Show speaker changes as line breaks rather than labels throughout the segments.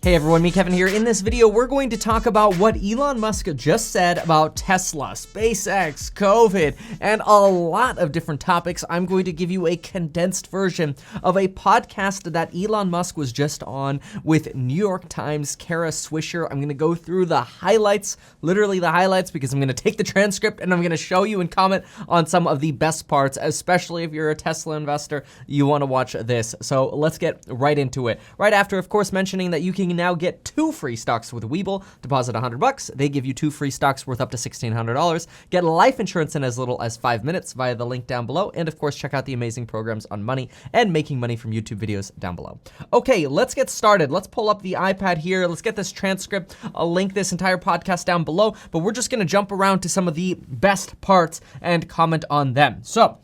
Hey everyone, me Kevin here. In this video, we're going to talk about what Elon Musk just said about Tesla, SpaceX, COVID, and a lot of different topics. I'm going to give you a condensed version of a podcast that Elon Musk was just on with New York Times' Kara Swisher. I'm going to go through the highlights, literally the highlights, because I'm going to take the transcript and I'm going to show you and comment on some of the best parts, especially if you're a Tesla investor, you want to watch this. So let's get right into it. Right after, of course, mentioning that you can now get 2 free stocks with Webull. Deposit $100. They give you 2 free stocks worth up to $1,600. Get life insurance in as little as 5 minutes via the link down below. And of course, check out the amazing programs on money and making money from YouTube videos down below. Okay, let's get started. Let's pull up the iPad here. Let's get this transcript. I'll link this entire podcast down below, but we're just going to jump around to some of the best parts and comment on them. So,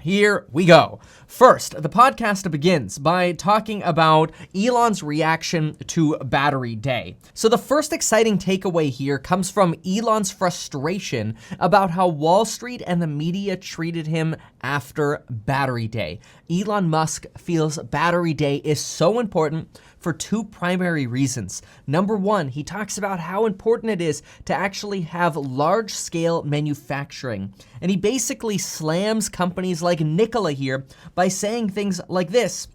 here we go. First, the podcast begins by talking about Elon's reaction to Battery Day. So the first exciting takeaway here comes from Elon's frustration about how Wall Street and the media treated him after Battery Day. Elon Musk feels Battery Day is so important for 2 primary reasons. Number 1, he talks about how important it is to actually have large-scale manufacturing. And he basically slams companies like Nikola here by saying things like this.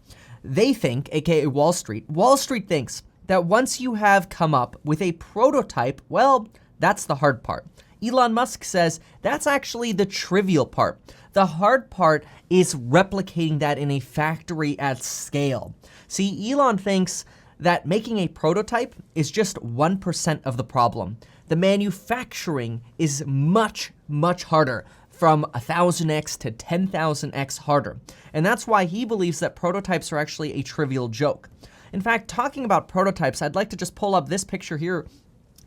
They think, aka Wall Street thinks that once you have come up with a prototype, well, that's the hard part. Elon Musk says that's actually the trivial part. The hard part is replicating that in a factory at scale. See, Elon thinks that making a prototype is just 1% of the problem. The manufacturing is much, much harder, from 1,000x to 10,000x harder. And that's why he believes that prototypes are actually a trivial joke. In fact, talking about prototypes, I'd like to just pull up this picture here.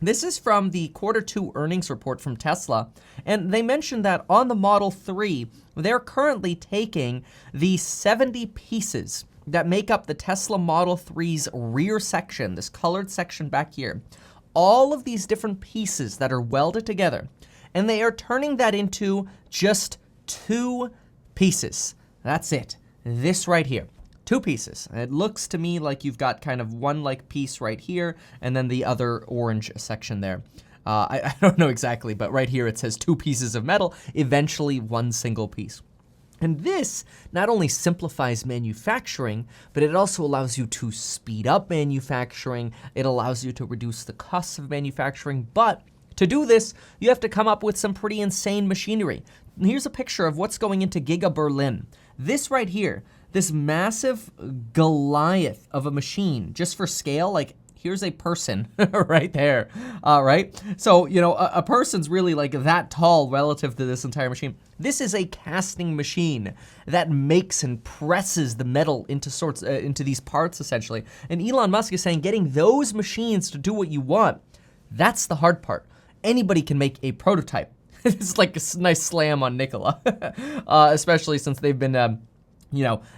This is from the Q2 earnings report from Tesla, and they mentioned that on the Model 3, they're currently taking the 70 pieces that make up the Tesla Model 3's rear section, this colored section back here. All of these different pieces that are welded together, and they are turning that into just 2 pieces. That's it. This right here. 2 pieces. It looks to me like you've got kind of one like piece right here, and then the other orange section there. I don't know exactly, but right here it says 2 pieces of metal, eventually 1 single piece. And this not only simplifies manufacturing, but it also allows you to speed up manufacturing. It allows you to reduce the costs of manufacturing. But to do this, you have to come up with some pretty insane machinery. Here's a picture of what's going into Giga Berlin. This right here, this massive Goliath of a machine, just for scale, like here's a person right there, right? So, you know, a person's really like that tall relative to this entire machine. This is a casting machine that makes and presses the metal into these parts essentially. And Elon Musk is saying getting those machines to do what you want, that's the hard part. Anybody can make a prototype. It's like a nice slam on Nikola, especially since they've been,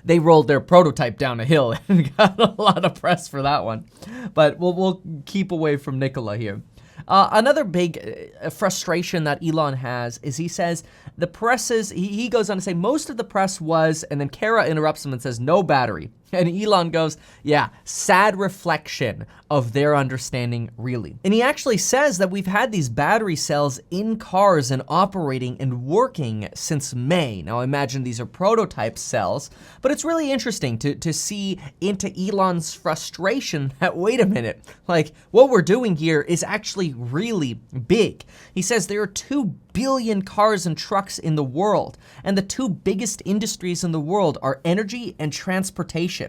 they rolled their prototype down a hill and got a lot of press for that one. But we'll keep away from Nikola here. Another big frustration that Elon has is he says the presses, he goes on to say most of the press was, and then Kara interrupts him and says no battery. And Elon goes, yeah, sad reflection of their understanding, really. And he actually says that we've had these battery cells in cars and operating and working since May. Now, I imagine these are prototype cells, but it's really interesting to see into Elon's frustration that, wait a minute, like what we're doing here is actually really big. He says there are 2 billion cars and trucks in the world, and the 2 biggest industries in the world are energy and transportation.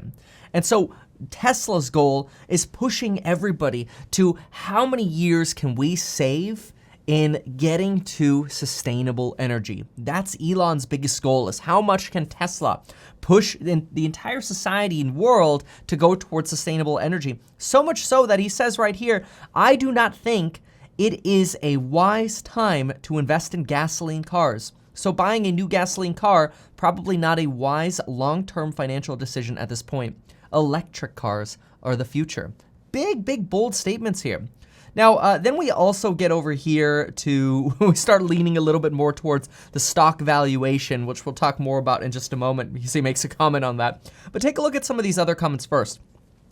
And so Tesla's goal is pushing everybody to how many years can we save in getting to sustainable energy. That's Elon's biggest goal, is how much can Tesla push the entire society and world to go towards sustainable energy. So much so that he says right here, I do not think it is a wise time to invest in gasoline cars. So buying a new gasoline car, probably not a wise long-term financial decision at this point. Electric cars are the future. Big, bold statements here. Now, then we also get over here to, we start leaning a little bit more towards the stock valuation, which we'll talk more about in just a moment because he makes a comment on that. But take a look at some of these other comments first.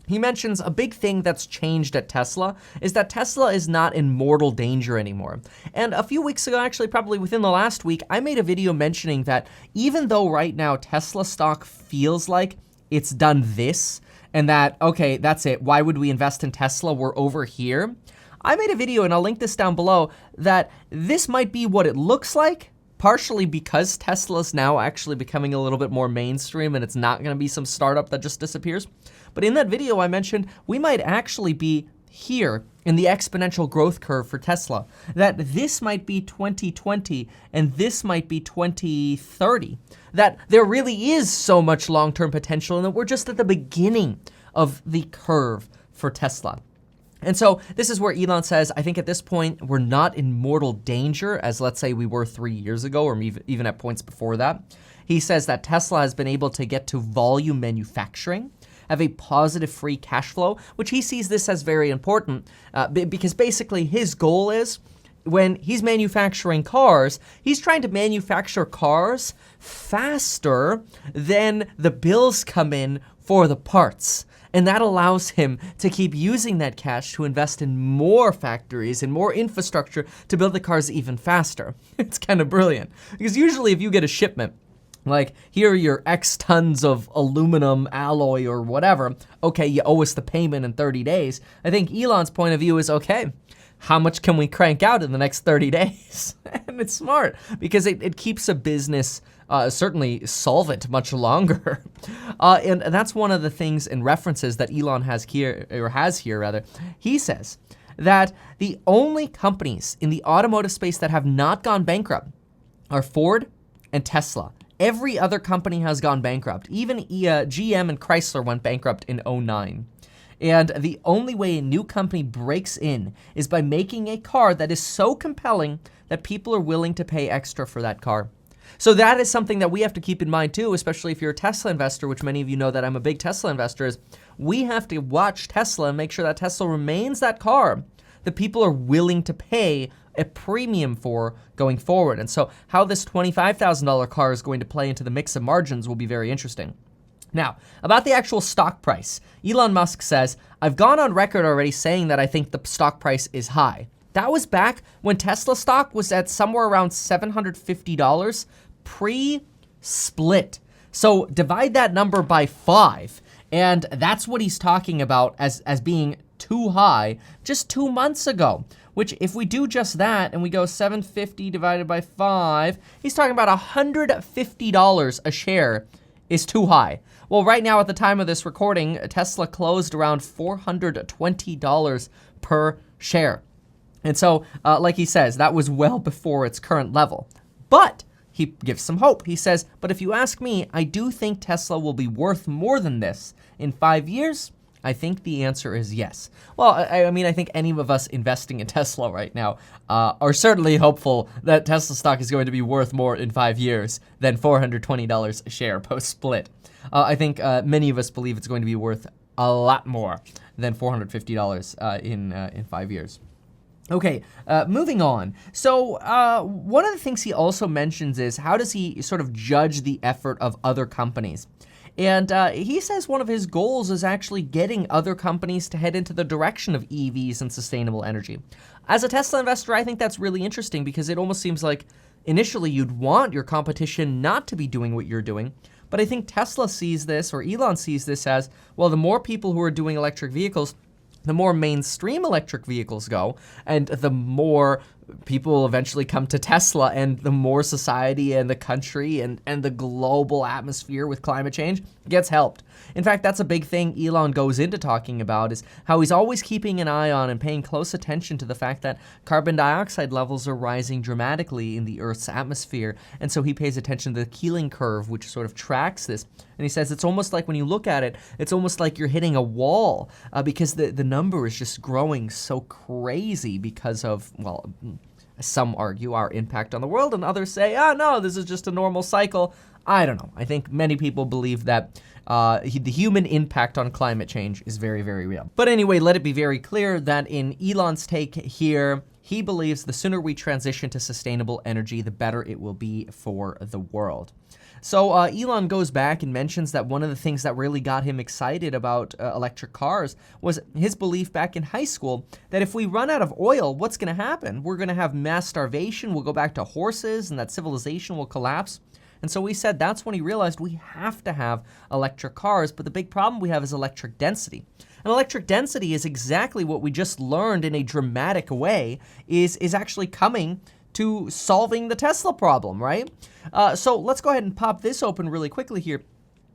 he mentions a big thing that's changed at Tesla is that Tesla is not in mortal danger anymore. And a few weeks ago, actually probably within the last week, I made a video mentioning that even though right now Tesla stock feels like it's done this and that, okay, that's it, why would we invest in Tesla? We're over here. I made a video, and I'll link this down below, that this might be what it looks like, partially because Tesla's now actually becoming a little bit more mainstream and it's not going to be some startup that just disappears. But in that video, I mentioned we might actually be here in the exponential growth curve for Tesla, that this might be 2020 and this might be 2030, that there really is so much long-term potential and that we're just at the beginning of the curve for Tesla. And so this is where Elon says, I think at this point, we're not in mortal danger as let's say we were 3 years ago or even at points before that. He says that Tesla has been able to get to volume manufacturing, have a positive free cash flow, which he sees this as very important because basically his goal is when he's manufacturing cars, he's trying to manufacture cars faster than the bills come in for the parts. And that allows him to keep using that cash to invest in more factories and more infrastructure to build the cars even faster. It's kind of brilliant. Because usually if you get a shipment, like here are your X tons of aluminum alloy or whatever, okay, you owe us the payment in 30 days. I think Elon's point of view is, okay, how much can we crank out in the next 30 days? And it's smart because it keeps a business certainly solvent much longer. And that's one of the things and references that Elon has here. He says that the only companies in the automotive space that have not gone bankrupt are Ford and Tesla. Every other company has gone bankrupt. Even GM and Chrysler went bankrupt in 2009. And the only way a new company breaks in is by making a car that is so compelling that people are willing to pay extra for that car. So that is something that we have to keep in mind too, especially if you're a Tesla investor, which many of you know that I'm a big Tesla investor, is we have to watch Tesla and make sure that Tesla remains that car that people are willing to pay a premium for going forward. And so how this $25,000 car is going to play into the mix of margins will be very interesting. Now, about the actual stock price, Elon Musk says, I've gone on record already saying that I think the stock price is high. That was back when Tesla stock was at somewhere around $750 pre-split. So divide that number by 5, and that's what he's talking about as being too high just 2 months ago. Which if we do just that and we go 750 divided by 5, he's talking about $150 a share is too high. Well, right now at the time of this recording, Tesla closed around $420 per share. And so, like he says, that was well before its current level. But he gives some hope. He says, but if you ask me, I do think Tesla will be worth more than this in 5 years. I think the answer is yes. Well, I mean, I think any of us investing in Tesla right now are certainly hopeful that Tesla stock is going to be worth more in 5 years than $420 a share post-split. I think many of us believe it's going to be worth a lot more than $450 in 5 years. Okay, moving on. So one of the things he also mentions is how does he sort of judge the effort of other companies? And he says one of his goals is actually getting other companies to head into the direction of EVs and sustainable energy. As a Tesla investor, I think that's really interesting because it almost seems like initially you'd want your competition not to be doing what you're doing. But I think Tesla sees this, or Elon sees this as, well, the more people who are doing electric vehicles, the more mainstream electric vehicles go, and the more people will eventually come to Tesla, and the more society and the country and the global atmosphere with climate change gets helped. In fact, that's a big thing Elon goes into talking about, is how he's always keeping an eye on and paying close attention to the fact that carbon dioxide levels are rising dramatically in the Earth's atmosphere. And so he pays attention to the Keeling curve, which sort of tracks this. And he says it's almost like when you look at it, it's almost like you're hitting a wall because the number is just growing so crazy because of, well, some argue our impact on the world, and others say, oh no, this is just a normal cycle. I don't know. I think many people believe that the human impact on climate change is very, very real. But anyway, let it be very clear that in Elon's take here, he believes the sooner we transition to sustainable energy, the better it will be for the world. So Elon goes back and mentions that one of the things that really got him excited about electric cars was his belief back in high school that if we run out of oil, what's going to happen? We're going to have mass starvation, we'll go back to horses, and that civilization will collapse. And so he said that's when he realized we have to have electric cars, but the big problem we have is electric density. And electric density is exactly what we just learned in a dramatic way is actually coming to solving the Tesla problem, right? So let's go ahead and pop this open really quickly here.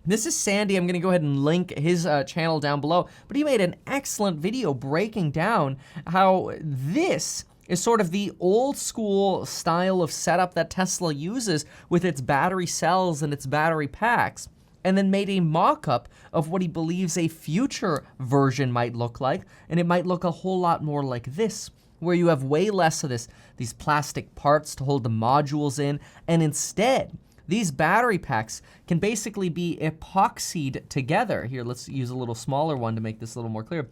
This is Sandy. I'm going to go ahead and link his channel down below, but he made an excellent video breaking down how this is sort of the old school style of setup that Tesla uses with its battery cells and its battery packs, and then made a mock-up of what he believes a future version might look like, and it might look a whole lot more like this, where you have way less of these plastic parts to hold the modules in, and instead, these battery packs can basically be epoxied together. Here, let's use a little smaller one to make this a little more clear.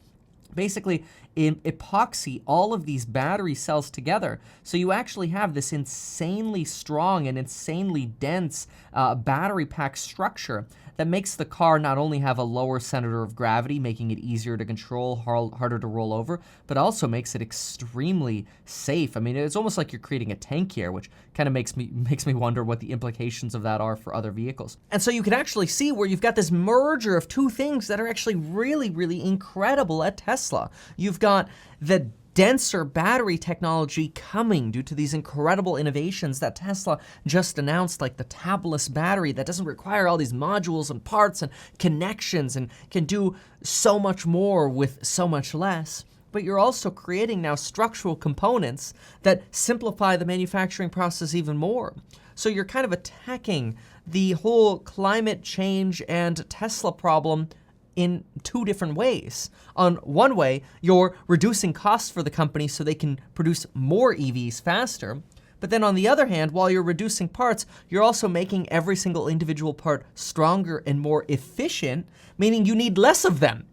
Basically, epoxy all of these battery cells together, so you actually have this insanely strong and insanely dense battery pack structure that makes the car not only have a lower center of gravity, making it easier to control, harder to roll over, but also makes it extremely safe. I mean, it's almost like you're creating a tank here, which kind of makes me wonder what the implications of that are for other vehicles. And so you can actually see where you've got this merger of two things that are actually really, really incredible at Tesla. You've got the denser battery technology coming due to these incredible innovations that Tesla just announced, like the tabless battery that doesn't require all these modules and parts and connections and can do so much more with so much less. But you're also creating now structural components that simplify the manufacturing process even more. So you're kind of attacking the whole climate change and Tesla problem in two different ways. On one way, you're reducing costs for the company so they can produce more EVs faster. But then on the other hand, while you're reducing parts, you're also making every single individual part stronger and more efficient, meaning you need less of them.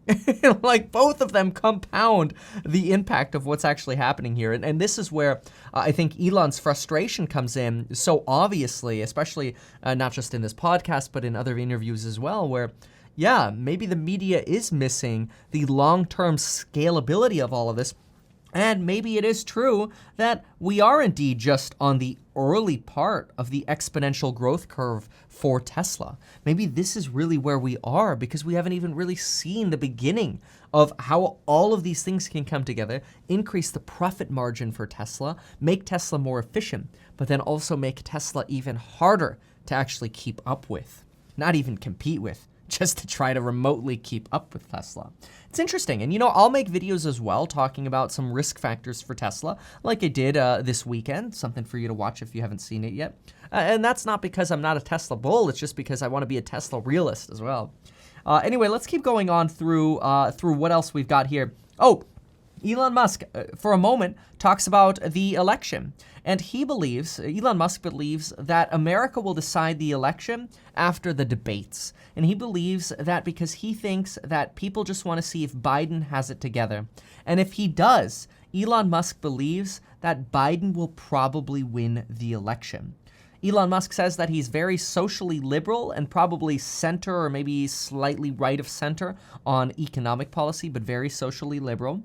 Like both of them compound the impact of what's actually happening here. And this is where I think Elon's frustration comes in so obviously, especially not just in this podcast, but in other interviews as well, where yeah, maybe the media is missing the long-term scalability of all of this. And maybe it is true that we are indeed just on the early part of the exponential growth curve for Tesla. Maybe this is really where we are because we haven't even really seen the beginning of how all of these things can come together, increase the profit margin for Tesla, make Tesla more efficient, but then also make Tesla even harder to actually keep up with, not even compete with, just to try to remotely keep up with Tesla. It's interesting, and you know, I'll make videos as well talking about some risk factors for Tesla, like I did this weekend, something for you to watch if you haven't seen it yet. And that's not because I'm not a Tesla bull, it's just because I want to be a Tesla realist as well. Anyway, let's keep going on through what else we've got here. Oh, Elon Musk, for a moment, talks about the election. And Elon Musk believes that America will decide the election after the debates. And he believes that because he thinks that people just want to see if Biden has it together. And if he does, Elon Musk believes that Biden will probably win the election. Elon Musk says that he's very socially liberal and probably center or maybe slightly right of center on economic policy, but very socially liberal.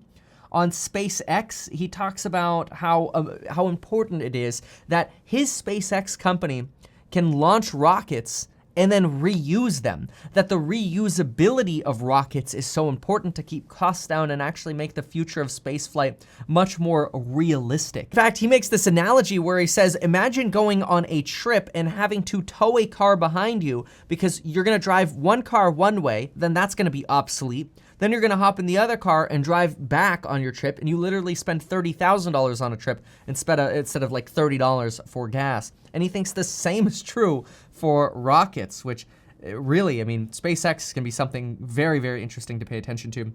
On SpaceX, he talks about how important it is that his SpaceX company can launch rockets and then reuse them, that the reusability of rockets is so important to keep costs down and actually make the future of spaceflight much more realistic. In fact, he makes this analogy where he says, imagine going on a trip and having to tow a car behind you because you're gonna drive one car one way, then that's gonna be obsolete. Then you're gonna hop in the other car and drive back on your trip, and you literally spend $30,000 on a trip instead of like $30 for gas. And he thinks the same is true for rockets, which really, I mean, SpaceX can be something very, very interesting to pay attention to,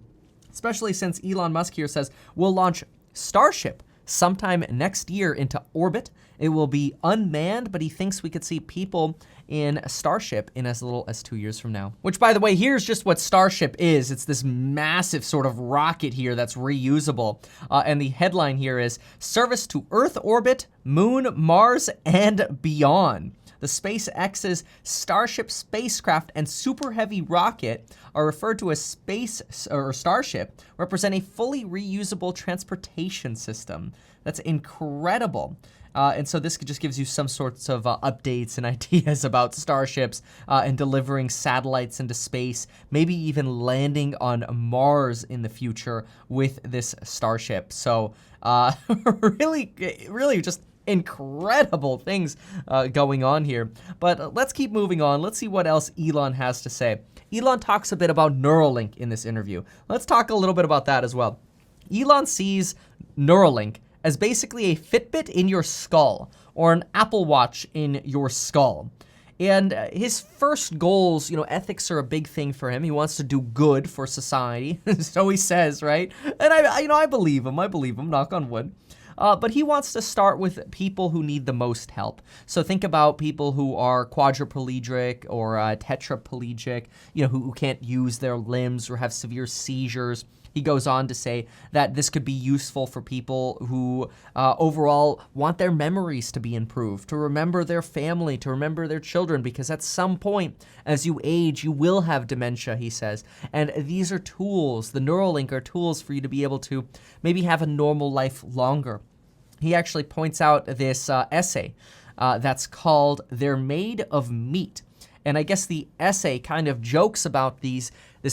especially since Elon Musk here says we'll launch Starship sometime next year into orbit. It will be unmanned, but he thinks we could see people in Starship in as little as 2 years from now. Which, by the way, here's just what Starship is. It's this massive sort of rocket here that's reusable. And the headline here is, Service to Earth Orbit, Moon, Mars, and Beyond. The SpaceX's Starship spacecraft and Super Heavy rocket are referred to as Starship, represent a fully reusable transportation system. That's incredible. And so this just gives you some sorts of updates and ideas about starships and delivering satellites into space, maybe even landing on Mars in the future with this Starship. So really just incredible things going on here. But let's keep moving on. Let's see what else Elon has to say. Elon talks a bit about Neuralink in this interview. Let's talk a little bit about that as well. Elon sees Neuralink as basically a Fitbit in your skull or an Apple Watch in your skull. And his first goals, ethics are a big thing for him. He wants to do good for society, so he says, right? And I believe him. Knock on wood. But he wants to start with people who need the most help. So think about people who are quadriplegic or tetraplegic, who can't use their limbs or have severe seizures. He goes on to say that this could be useful for people who overall want their memories to be improved, to remember their family, to remember their children, because at some point as you age, you will have dementia, he says. And these are tools, the Neuralink are tools for you to be able to maybe have a normal life longer. He actually points out this essay that's called "They're Made of Meat." And I guess the essay kind of jokes about this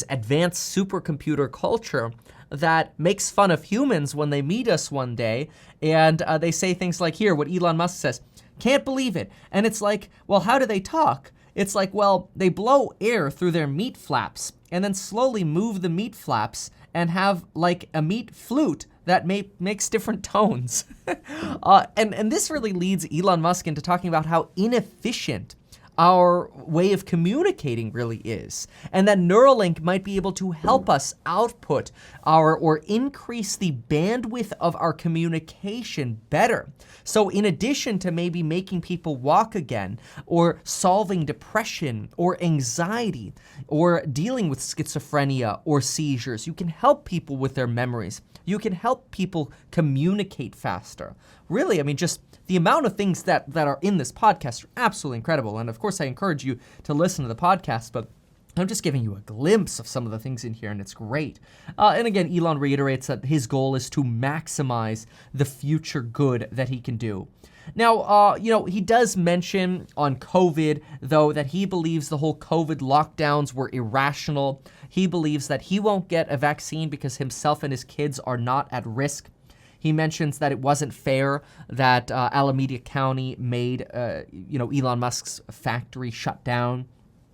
advanced supercomputer culture that makes fun of humans when they meet us one day. And they say things like, here, what Elon Musk says, "Can't believe it." And it's like, well, how do they talk? It's like, well, they blow air through their meat flaps and then slowly move the meat flaps and have like a meat flute that makes different tones. And this really leads Elon Musk into talking about how inefficient our way of communicating really is, and that Neuralink might be able to help us output or increase the bandwidth of our communication better. So in addition to maybe making people walk again, or solving depression or anxiety, or dealing with schizophrenia or seizures, you can help people with their memories. You can help people communicate faster. Really, just the amount of things that are in this podcast are absolutely incredible. And of course, I encourage you to listen to the podcast, but I'm just giving you a glimpse of some of the things in here, and it's great. And again, Elon reiterates that his goal is to maximize the future good that he can do. Now, he does mention on COVID, though, that he believes the whole COVID lockdowns were irrational. He believes that he won't get a vaccine because himself and his kids are not at risk. He mentions that it wasn't fair that Alameda County made, Elon Musk's factory shut down.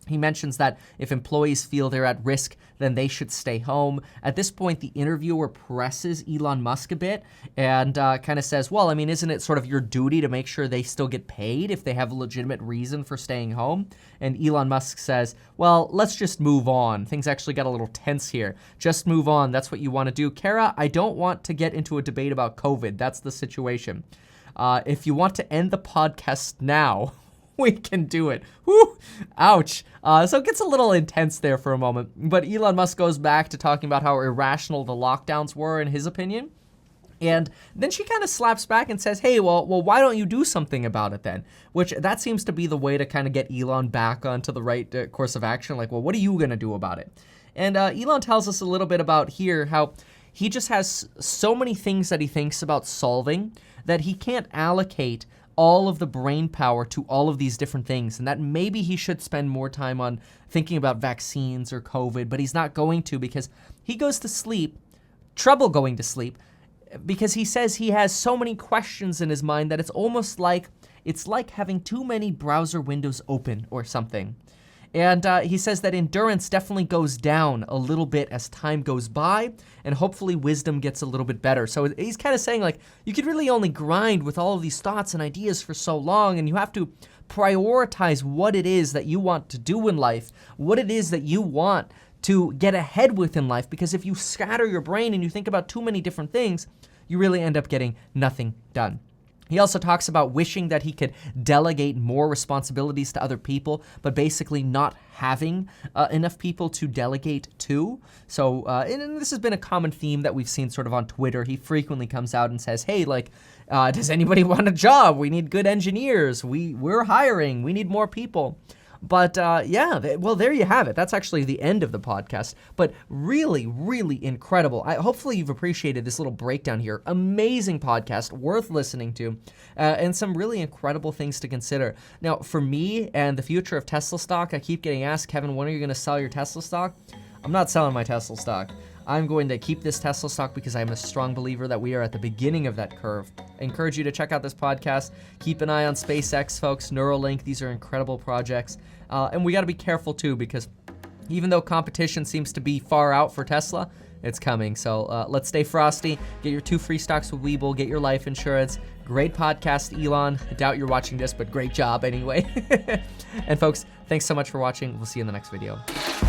He mentions that if employees feel they're at risk, then they should stay home. At this point, the interviewer presses Elon Musk a bit and kind of says, well, isn't it sort of your duty to make sure they still get paid if they have a legitimate reason for staying home? And Elon Musk says, well, let's just move on. Things actually got a little tense here. Just move on. That's what you want to do. Kara, I don't want to get into a debate about COVID. That's the situation. If you want to end the podcast now, we can do it. Whew, ouch. So it gets a little intense there for a moment. But Elon Musk goes back to talking about how irrational the lockdowns were in his opinion. And then she kind of slaps back and says, hey, well, why don't you do something about it then? Which that seems to be the way to kind of get Elon back onto the right course of action. Like, well, what are you going to do about it? And Elon tells us a little bit about here how he just has so many things that he thinks about solving that he can't allocate all of the brain power to all of these different things, and that maybe he should spend more time on thinking about vaccines or COVID, but he's not going to because he goes to sleep, trouble going to sleep, because he says he has so many questions in his mind that it's almost like having too many browser windows open or something. And he says that endurance definitely goes down a little bit as time goes by, and hopefully wisdom gets a little bit better. So he's kind of saying, like, you could really only grind with all of these thoughts and ideas for so long, and you have to prioritize what it is that you want to do in life, what it is that you want to get ahead with in life, because if you scatter your brain and you think about too many different things, you really end up getting nothing done. He also talks about wishing that he could delegate more responsibilities to other people, but basically not having enough people to delegate to. So, and this has been a common theme that we've seen sort of on Twitter. He frequently comes out and says, hey, like, does anybody want a job? We need good engineers. We're hiring. We need more people. But yeah, well, there you have it. That's actually the end of the podcast. But really, really incredible. Hopefully you've appreciated this little breakdown here. Amazing podcast, worth listening to, and some really incredible things to consider. Now, for me and the future of Tesla stock, I keep getting asked, Kevin, when are you going to sell your Tesla stock? I'm not selling my Tesla stock. I'm going to keep this Tesla stock because I'm a strong believer that we are at the beginning of that curve. I encourage you to check out this podcast. Keep an eye on SpaceX, folks, Neuralink. These are incredible projects. And we got to be careful too, because even though competition seems to be far out for Tesla, it's coming. So let's stay frosty. Get your 2 free stocks with Webull. Get your life insurance. Great podcast, Elon. I doubt you're watching this, but great job anyway. And folks, thanks so much for watching. We'll see you in the next video.